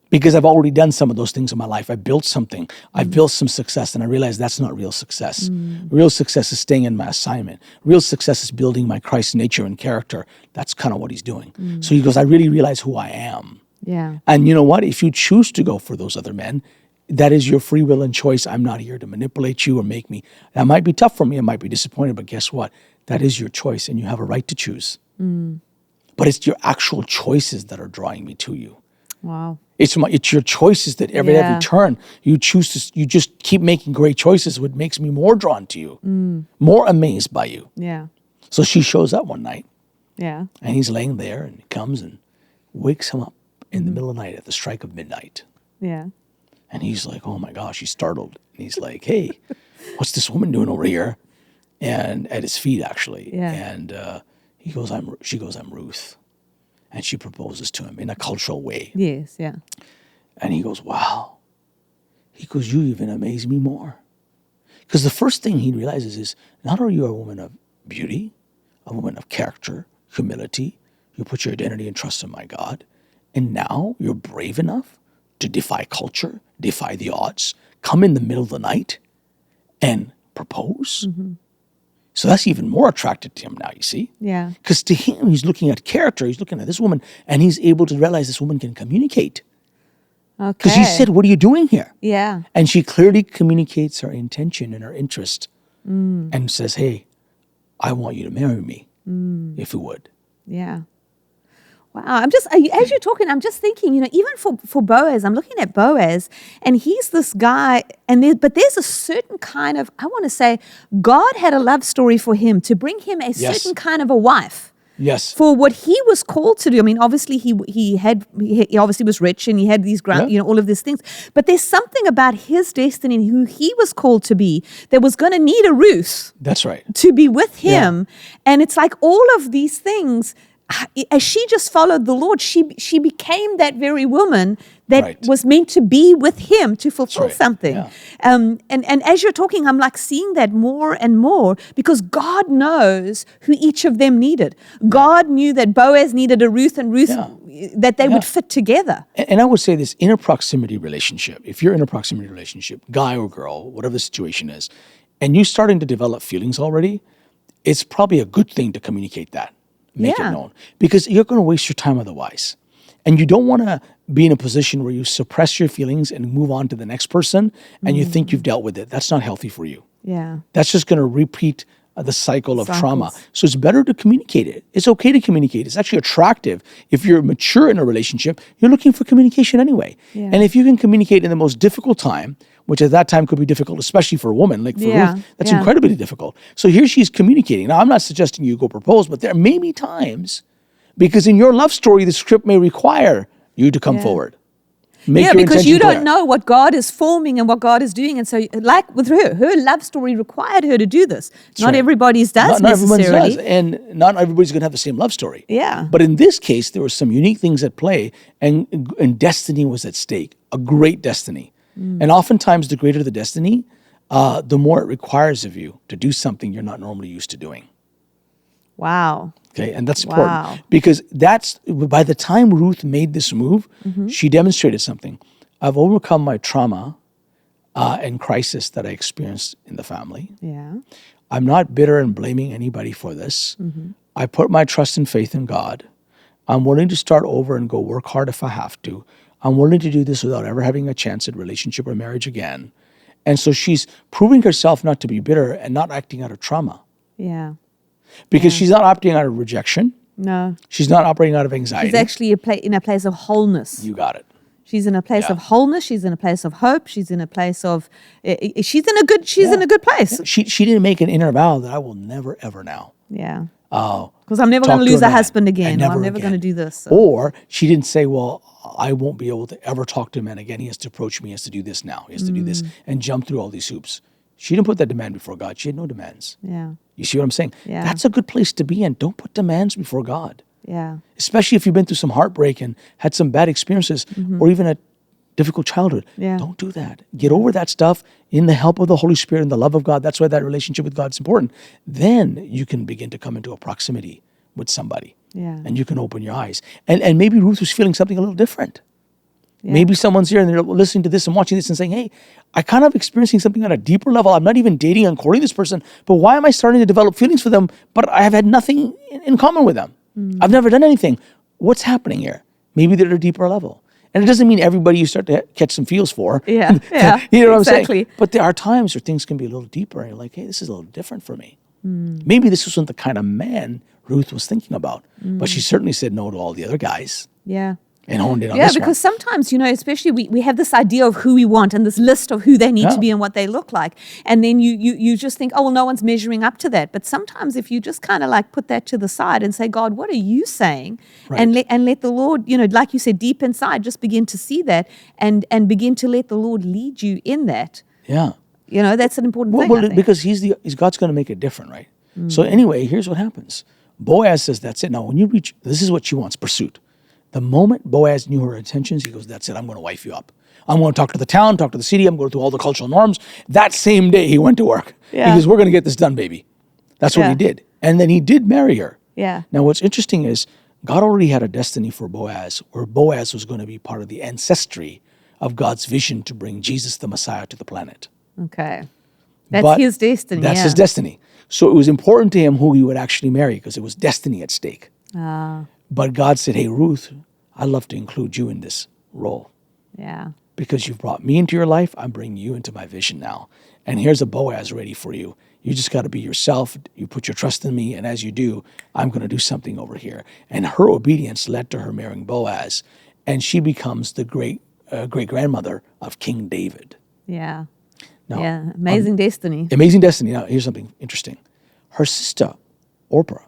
Because I've already done some of those things in my life. I built something. I've built some success, and I realized that's not real success. Real success is staying in my assignment. Real success is building my Christ nature and character. That's kind of what he's doing. So he goes, I really realize who I am. Yeah. And you know what? If you choose to go for those other men, that is your free will and choice. I'm not here to manipulate you or make me. That might be tough for me. I might be disappointed, but guess what? That is your choice, and you have a right to choose. But it's your actual choices that are drawing me to you. Wow. It's your choices that every turn you choose to. You just keep making great choices, which makes me more drawn to you, more amazed by you. Yeah. So she shows up one night. Yeah. And he's laying there, and he comes and wakes him up in the middle of the night at the strike of midnight. Yeah. And he's like, oh my gosh, he's startled. And he's like, hey, what's this woman doing over here? And at his feet, actually. Yeah. And she goes, I'm Ruth. And she proposes to him in a cultural way. Yes, yeah. And he goes, wow. He goes, you even amaze me more. Because the first thing he realizes is, not are you a woman of beauty, a woman of character, humility, you put your identity and trust in my God, and now you're brave enough to defy culture, defy the odds, come in the middle of the night and propose? So that's even more attracted to him now, you see? Yeah. Because to him, he's looking at character, he's looking at this woman, and he's able to realize this woman can communicate. Okay. Because he said, what are you doing here? Yeah. And she clearly communicates her intention and her interest and says, hey, I want you to marry me, if you would. Yeah. Wow. As you're talking, I'm just thinking, even for Boaz, I'm looking at Boaz, and he's this guy, but there's a certain kind of, I want to say, God had a love story for him to bring him a certain kind of a wife. Yes. For what he was called to do. I mean, obviously he obviously was rich, and he had these all of these things. But there's something about his destiny and who he was called to be that was going to need a Ruth. That's right. To be with him. And it's like all of these things, as she just followed the Lord, she became that very woman that was meant to be with him to fulfill something. Yeah. And as you're talking, I'm like seeing that more and more, because God knows who each of them needed. God knew that Boaz needed a Ruth, and Ruth, that they would fit together. And I would say this, in a proximity relationship, if you're in a proximity relationship, guy or girl, whatever the situation is, and you're starting to develop feelings already, it's probably a good thing to communicate that. Make it known, because you're going to waste your time otherwise. And you don't want to be in a position where you suppress your feelings and move on to the next person and you think you've dealt with it. That's not healthy for you. Yeah. That's just going to repeat the cycle of trauma. So it's better to communicate it. It's okay to communicate. It's actually attractive. If you're mature in a relationship, you're looking for communication anyway. Yeah. And if you can communicate in the most difficult time, which at that time could be difficult, especially for a woman, like for Ruth, that's incredibly difficult. So here she's communicating. Now, I'm not suggesting you go propose, but there may be times, because in your love story, the script may require you to come forward. Because you don't know what God is forming and what God is doing. And so, like with her love story required her to do this. Not everybody's does necessarily. Not everyone's does. And not everybody's going to have the same love story. Yeah. But in this case, there were some unique things at play, and destiny was at stake, a great destiny. And oftentimes, the greater the destiny, the more it requires of you to do something you're not normally used to doing. Wow. Okay, and that's important, because that's, by the time Ruth made this move, she demonstrated something. I've overcome my trauma and crisis that I experienced in the family. Yeah. I'm not bitter and blaming anybody for this. I put my trust and faith in God. I'm willing to start over and go work hard if I have to. I'm willing to do this without ever having a chance at relationship or marriage again. And so she's proving herself not to be bitter and not acting out of trauma. Yeah. Because she's not operating out of rejection. No. She's not operating out of anxiety. She's actually in a place of wholeness. You got it. She's in a place of wholeness. She's in a place of hope. She's in a place of, she's in a good place. She didn't make an inner vow that I will never, ever now. Yeah. Because I'm never going to lose a husband again. I'm never going to do this. So. Or she didn't say, well, I won't be able to ever talk to a man again. He has to approach me. He has to do this now. He has to do this and jump through all these hoops. She didn't put that demand before God. She had no demands. Yeah. You see what I'm saying? Yeah. That's a good place to be in. Don't put demands before God. Yeah. Especially if you've been through some heartbreak and had some bad experiences or even a difficult childhood. Yeah. Don't do that. Get over that stuff in the help of the Holy Spirit and the love of God. That's why that relationship with God is important. Then you can begin to come into a proximity with somebody. Yeah. And you can open your eyes. And maybe Ruth was feeling something a little different. Yeah. Maybe someone's here and they're listening to this and watching this and saying, hey, I kind of experiencing something on a deeper level. I'm not even dating and courting this person, but why am I starting to develop feelings for them, but I have had nothing in common with them? I've never done anything. What's happening here? Maybe they're at a deeper level. And it doesn't mean everybody you start to catch some feels for. Yeah, you know what exactly. I'm saying? But there are times where things can be a little deeper and you're like, hey, this is a little different for me. Maybe this wasn't the kind of man Ruth was thinking about, but she certainly said no to all the other guys. Yeah. And honed in on this one. Yeah, because sometimes, especially we have this idea of who we want and this list of who they need to be and what they look like. And then you just think, oh, well, no one's measuring up to that. But sometimes if you just kind of like put that to the side and say, God, what are you saying? Right. And let the Lord, like you said, deep inside, just begin to see that and begin to let the Lord lead you in that. Yeah. That's an important thing. Well, because God's going to make it different, right? So anyway, here's what happens. Boaz says, that's it. Now, when you reach, this is what she wants, pursuit. The moment Boaz knew her intentions, he goes, that's it, I'm going to wife you up. I'm going to talk to the town, talk to the city, I'm going to go through all the cultural norms. That same day, he went to work. Yeah. He goes, we're going to get this done, baby. That's what he did. And then he did marry her. Yeah. Now, what's interesting is God already had a destiny for Boaz, where Boaz was going to be part of the ancestry of God's vision to bring Jesus, the Messiah, to the planet. Okay. That's his destiny. That's his destiny. So it was important to him who he would actually marry because it was destiny at stake. But God said, hey, Ruth, I'd love to include you in this role. Yeah. Because you've brought me into your life, I'm bringing you into my vision now. And here's a Boaz ready for you. You just got to be yourself. You put your trust in me. And as you do, I'm going to do something over here. And her obedience led to her marrying Boaz. And she becomes the great-grandmother of King David. Yeah. Now, amazing destiny. Amazing destiny. Now, here's something interesting. Her sister, Orpah,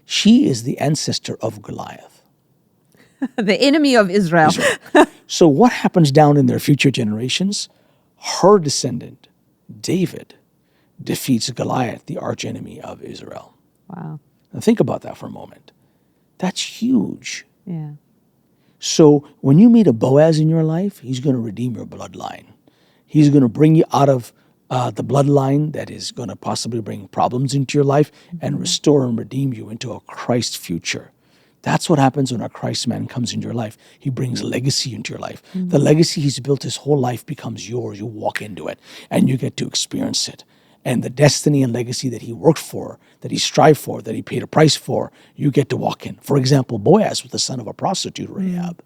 she is the ancestor of Goliath. The enemy of Israel. So what happens down in their future generations? Her descendant, David, defeats Goliath, the archenemy of Israel. Wow. Now think about that for a moment. That's huge. Yeah. So when you meet a Boaz in your life, he's going to redeem your bloodline. He's going to bring you out of the bloodline that is going to possibly bring problems into your life and restore and redeem you into a Christ future. That's what happens when a Christ man comes into your life. He brings legacy into your life. The legacy he's built his whole life becomes yours. You walk into it and you get to experience it. And the destiny and legacy that he worked for, that he strived for, that he paid a price for, you get to walk in. For example, Boaz was the son of a prostitute, Rahab.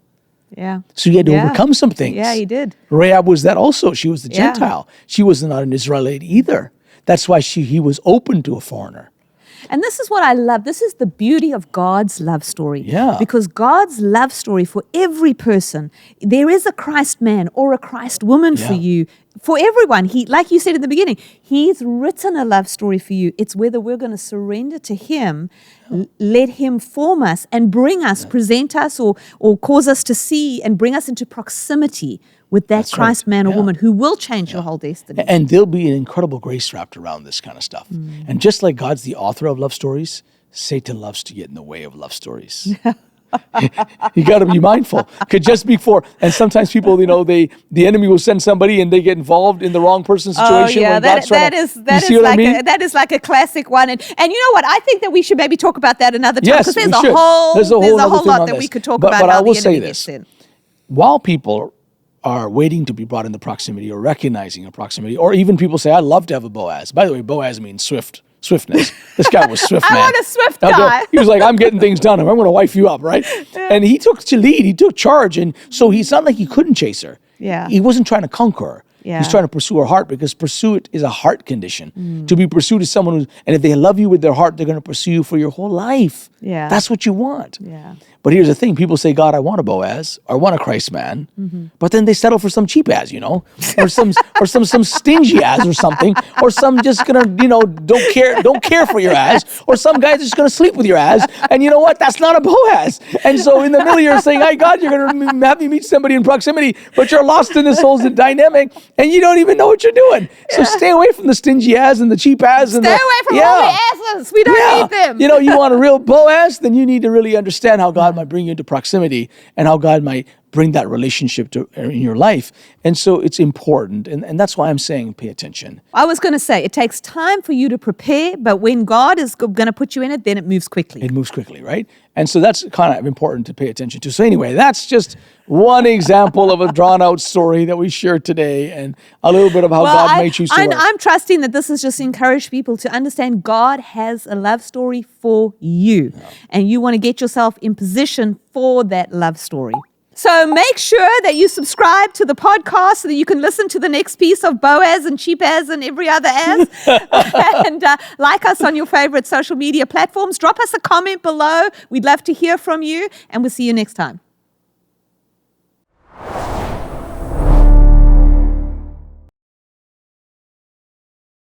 Yeah. So he had to overcome some things. Yeah, he did. Rahab was that also. She was the Gentile. She was not an Israelite either. That's why he was open to a foreigner. And this is what I love. This is the beauty of God's love story. Yeah. Because God's love story for every person, there is a Christ man or a Christ woman for you. For everyone, he, like you said in the beginning, he's written a love story for you. It's whether we're going to surrender to him, let him form us and bring us, present us or cause us to see and bring us into proximity with that Christ man or woman who will change your whole destiny. And there'll be an incredible grace wrapped around this kind of stuff. And just like God's the author of love stories, Satan loves to get in the way of love stories. You got to be mindful. Could just be and sometimes people, the enemy will send somebody and they get involved in the wrong person's situation. Oh yeah, that is like a classic one. And you know what? I think that we should maybe talk about that another time because there's a whole lot that we could talk about. But I will the say enemy this: gets in. While people are waiting to be brought into proximity or recognizing a proximity, or even people say, "I'd love to have a Boaz." By the way, Boaz means swiftness. This guy was swift, man. I want a swift guy. He was like, I'm getting things done. I'm going to wife you up, right? Yeah. And he took to lead. He took charge. And so it's not like he couldn't chase her. Yeah. He wasn't trying to conquer her. Yeah. He's trying to pursue her heart because pursuit is a heart condition. To be pursued is someone and if they love you with their heart, they're going to pursue you for your whole life. Yeah. That's what you want. Yeah. But here's the thing. People say, God, I want a Boaz or I want a Christ man. But then they settle for some cheap ass, or some stingy ass or something, or some just going to, don't care for your ass, or some guy just going to sleep with your ass. And you know what? That's not a Boaz. And so in the middle, you're saying, hey, God, you're going to have me meet somebody in proximity, but you're lost in this whole dynamic and you don't even know what you're doing. So stay away from the stingy ass and the cheap ass. Stay away from all the asses. We don't need them. You want a real Boaz, then you need to really understand how God might bring you into proximity and how God might bring that relationship to in your life. And so it's important. And that's why I'm saying pay attention. I was going to say, it takes time for you to prepare, but when God is going to put you in it, then it moves quickly. It moves quickly, right? And so that's kind of important to pay attention to. So anyway, that's just one example of a drawn-out story that we shared today, and a little bit of how God may choose to work. I'm trusting that this has just encouraged people to understand God has a love story for you, and you want to get yourself in position for that love story. So make sure that you subscribe to the podcast so that you can listen to the next piece of Boaz and Cheap As and every other as. And like us on your favorite social media platforms. Drop us a comment below. We'd love to hear from you, and we'll see you next time.